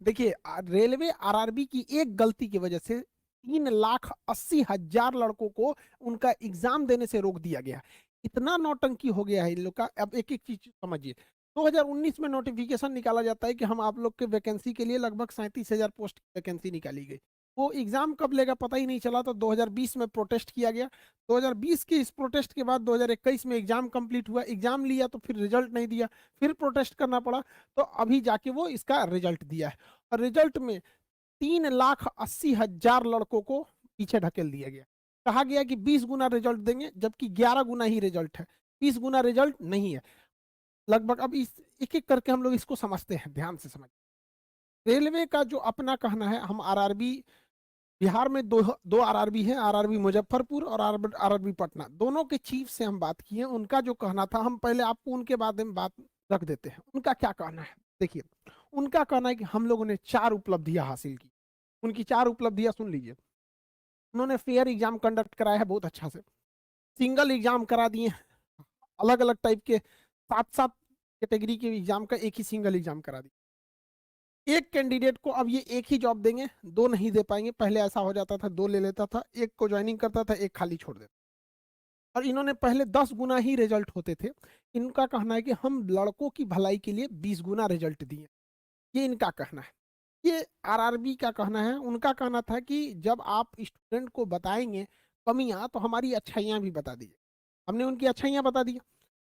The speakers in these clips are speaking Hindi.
देखिए रेलवे आरआरबी की एक गलती की वजह से 3,80,000 लड़कों को उनका एग्जाम देने से रोक दिया गया। इतना नौटंकी हो गया है इन लोग का। अब एक एक चीज समझिए, 2019 में नोटिफिकेशन निकाला जाता है कि हम आप लोग के वैकेंसी के लिए लगभग 37,000 पोस्ट की वैकेंसी निकाली गई। वो एग्जाम कब लेगा पता ही नहीं चला, तो 2020 में प्रोटेस्ट किया गया। 2020 के इस प्रोटेस्ट के बाद 2021 में एग्जाम कंप्लीट हुआ, एग्जाम लिया तो फिर रिजल्ट नहीं दिया, फिर प्रोटेस्ट करना पड़ा, तो अभी जाके वो इसका रिजल्ट दिया है। और रिजल्ट में 3,80,000 लड़कों को पीछे ढकेल दिया गया। कहा गया कि 20 गुना रिजल्ट देंगे, जबकि 11 गुना ही रिजल्ट है, 20 गुना रिजल्ट नहीं है लगभग। अब इस एक एक करके हम लोग इसको समझते हैं, ध्यान से समझ। रेलवे का जो अपना कहना है, हम आरआरबी बिहार में दो दो आरआरबी है, आरआरबी मुजफ्फरपुर और आरआरबी पटना, दोनों के चीफ से हम बात किए। उनका जो कहना था, हम पहले आपको उनके बारे में बात रख देते हैं। उनका क्या कहना है देखिए। उनका कहना है कि हम लोगों ने 4 उपलब्धियां हासिल की। उनकी 4 उपलब्धियां सुन लीजिए। उन्होंने फेयर एग्जाम कंडक्ट कराया है बहुत अच्छा से, सिंगल एग्जाम करा दिए, अलग अलग टाइप के 7-7 कैटेगरी के एग्जाम का एक ही सिंगल एग्जाम करा दिया। एक कैंडिडेट को अब ये एक ही जॉब देंगे, 2 नहीं दे पाएंगे। पहले ऐसा हो जाता था, 2 ले लेता था, एक को ज्वाइनिंग करता था, एक खाली छोड़ देता। और इन्होंने पहले 10 गुना ही रिजल्ट होते थे। इनका कहना है कि हम लड़कों की भलाई के लिए 20 गुना रिजल्ट दिए, ये इनका कहना है। ये आरआरबी का कहना है। उनका कहना था कि जब आप स्टूडेंट को बताएंगे कमियां, तो हमारी अच्छाइयां भी बता दीजिए। हमने उनकी अच्छाइयां बता दी।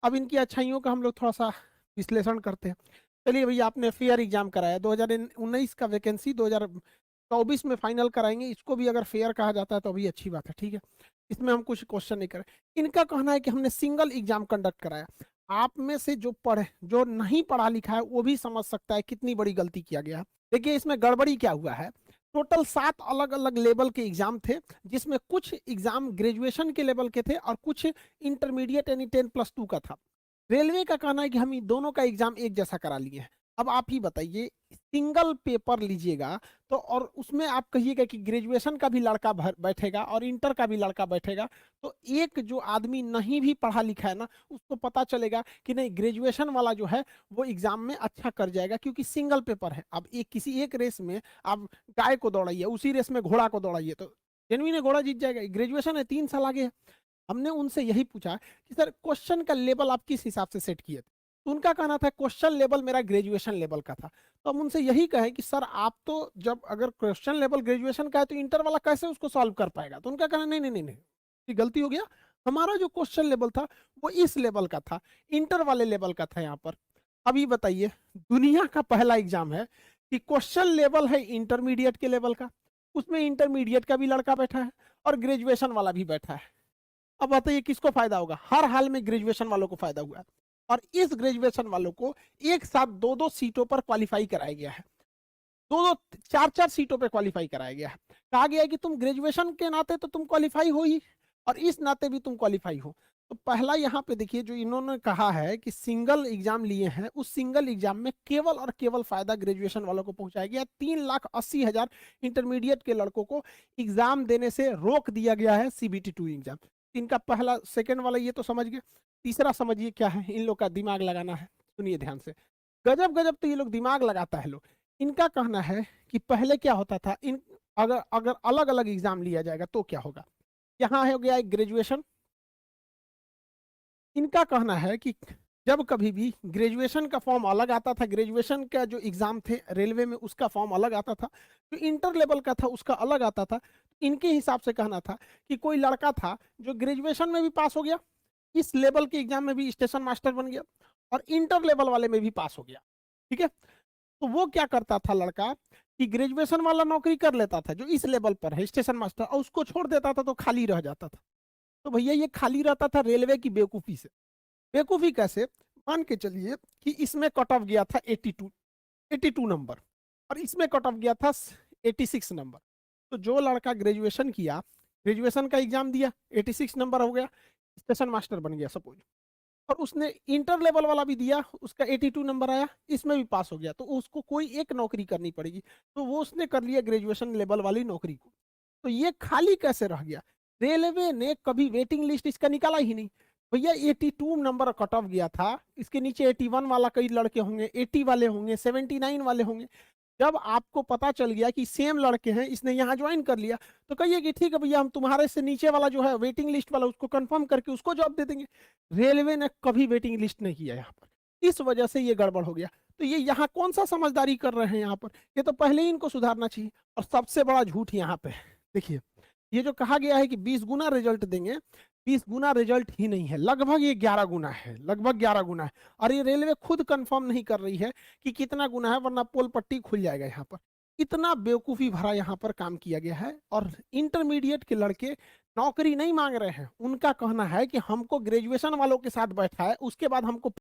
अब इनकी अच्छाइयों का हम लोग थोड़ा सा विश्लेषण करते हैं। चलिए भैया, आपने फेयर एग्जाम कराया, 2019 का वैकेंसी 2024 में फाइनल कराएंगे, इसको भी अगर फेयर कहा जाता है तो भी अच्छी बात है, ठीक है, इसमें हम कुछ क्वेश्चन नहीं करें। इनका कहना है कि हमने सिंगल एग्जाम कंडक्ट कराया। आप में से जो नहीं पढ़ा लिखा है वो भी समझ सकता है कितनी बड़ी गलती किया गया है। देखिए इसमें गड़बड़ी क्या हुआ है। टोटल 7 अलग अलग लेवल के एग्जाम थे, जिसमें कुछ एग्जाम ग्रेजुएशन के लेवल के थे और कुछ इंटरमीडिएट यानी 10+2 का था। रेलवे का कहना है कि हम इन दोनों का एग्जाम एक जैसा करा लिए हैं। अब आप ही बताइए, सिंगल पेपर लीजिएगा तो और उसमें आप कहिएगा कि ग्रेजुएशन का भी लड़का बैठेगा और इंटर का भी लड़का बैठेगा, तो एक जो आदमी नहीं भी पढ़ा लिखा है ना, उसको पता चलेगा कि नहीं, ग्रेजुएशन वाला जो है वो एग्जाम में अच्छा कर जाएगा, क्योंकि सिंगल पेपर है। अब किसी एक रेस में आप गाय को दौड़ाइए, उसी रेस में घोड़ा को दौड़ाइए तो जेनविन घोड़ा जीत जाएगा। ग्रेजुएशन है, 3 साल आगे है। हमने उनसे यही पूछा कि सर क्वेश्चन का लेवल आप किस हिसाब से सेट किए थे, तो उनका कहना था क्वेश्चन लेवल मेरा ग्रेजुएशन लेवल का था। तो हम उनसे यही कहें कि सर आप तो जब अगर क्वेश्चन लेवल ग्रेजुएशन का है तो इंटर वाला कैसे उसको सॉल्व कर पाएगा। तो उनका कहना नहीं नहीं नहीं नहीं, ये गलती हो गया, हमारा जो क्वेश्चन लेवल था वो इस लेवल का था, इंटर वाले लेवल का था यहाँ पर। अभी बताइए, दुनिया का पहला एग्जाम है कि क्वेश्चन लेवल है इंटरमीडिएट के लेवल का, उसमें इंटरमीडिएट का भी लड़का बैठा है और ग्रेजुएशन वाला भी बैठा है। अब बताइए किसको फायदा होगा। हर हाल में ग्रेजुएशन वालों को फायदा हुआ है। और इस ग्रेजुएशन वालों को एक साथ 2-2 सीटों पर क्वालिफाई कराया गया है, 2-2 4-4 सीटों पर क्वालिफाई कराया गया है। कहा गया है कि तुम ग्रेजुएशन के नाते तो तुम क्वालिफाई हो ही, और इस नाते भी तुम क्वालिफाई हो। तो पहला यहाँ पे देखिए, जो इन्होंने कहा है कि सिंगल एग्जाम लिए हैं, उस सिंगल एग्जाम में केवल और केवल फायदा ग्रेजुएशन वालों को पहुंचाया गया। 3,80,000 इंटरमीडिएट के लड़कों को एग्जाम देने से रोक दिया गया है CBT2 एग्जाम। इनका पहला, सेकंड वाला ये तो समझ गए। तीसरा समझिए क्या है, इन लोग का दिमाग लगाना है। सुनिए ध्यान से, गजब गजब तो ये लोग दिमाग लगाता है लोग। इनका कहना है कि पहले क्या होता था, इन अगर अगर अलग अलग एग्जाम लिया जाएगा तो क्या होगा। यहाँ हो गया एक ग्रेजुएशन। इनका कहना है कि जब कभी भी ग्रेजुएशन का फॉर्म अलग आता था, ग्रेजुएशन का जो एग्जाम थे रेलवे में उसका फॉर्म अलग आता था, जो इंटर लेवल का था उसका अलग आता था। इनके हिसाब से कहना था कि कोई लड़का था जो ग्रेजुएशन में भी पास हो गया, इस लेवल के एग्जाम में भी स्टेशन मास्टर बन गया, और इंटर लेवल वाले में भी पास हो गया, ठीक है। तो वो क्या करता था लड़का कि ग्रेजुएशन वाला नौकरी कर लेता था जो इस लेवल पर है स्टेशन मास्टर, और उसको छोड़ देता था तो खाली रह जाता था। तो भैया ये खाली रहता था रेलवे की बेवकूफी से। बेवकूफी कैसे, मान के चलिए कि इसमें कट ऑफ गया था 82 नंबर, और इसमें कट ऑफ गया था 86 नंबर। तो जो लड़का ग्रेजुएशन किया, ग्रेजुएशन का एग्जाम दिया, 86 नंबर हो गया, स्टेशन मास्टर बन गया सपोज, और उसने इंटर लेवल वाला भी दिया, उसका 82 नंबर आया, इसमें भी पास हो गया, तो उसको कोई एक नौकरी करनी पड़ेगी। तो वो उसने कर लिया ग्रेजुएशन लेवल वाली नौकरी को। तो ये खाली कैसे रह गया। रेलवे ने कभी वेटिंग लिस्ट इसका निकाला ही नहीं। भैया 82 नंबर कट ऑफ गया था, इसके नीचे 81 वाला कई लड़के होंगे, 80 वाले होंगे, 79 वाले होंगे। जब आपको पता चल गया कि सेम लड़के हैं, इसने यहाँ ज्वाइन कर लिया, तो कहिए कि ठीक है भैया, हम तुम्हारे से नीचे वाला जो है वेटिंग लिस्ट वाला, उसको कंफर्म करके उसको जॉब दे देंगे। रेलवे ने कभी वेटिंग लिस्ट नहीं किया यहाँ पर, इस वजह से ये गड़बड़ हो गया। तो ये यहाँ कौन सा समझदारी कर रहे हैं यहाँ पर, ये तो पहले ही इनको सुधारना चाहिए। और सबसे बड़ा झूठ यहाँ पे देखिए, ये जो कहा गया है कि 20 गुना रिजल्ट देंगे, 20 गुना रिजल्ट ही नहीं है, लगभग ये 11 गुना है, लगभग 11 गुना है। और ये रेलवे खुद कंफर्म नहीं कर रही है कि कितना गुना है, वरना पोल पट्टी खुल जाएगा यहाँ पर। इतना बेवकूफी भरा यहाँ पर काम किया गया है। और इंटरमीडिएट के लड़के नौकरी नहीं मांग रहे हैं, उनका कहना है कि हमको ग्रेजुएशन वालों के साथ बैठा है, उसके बाद हमको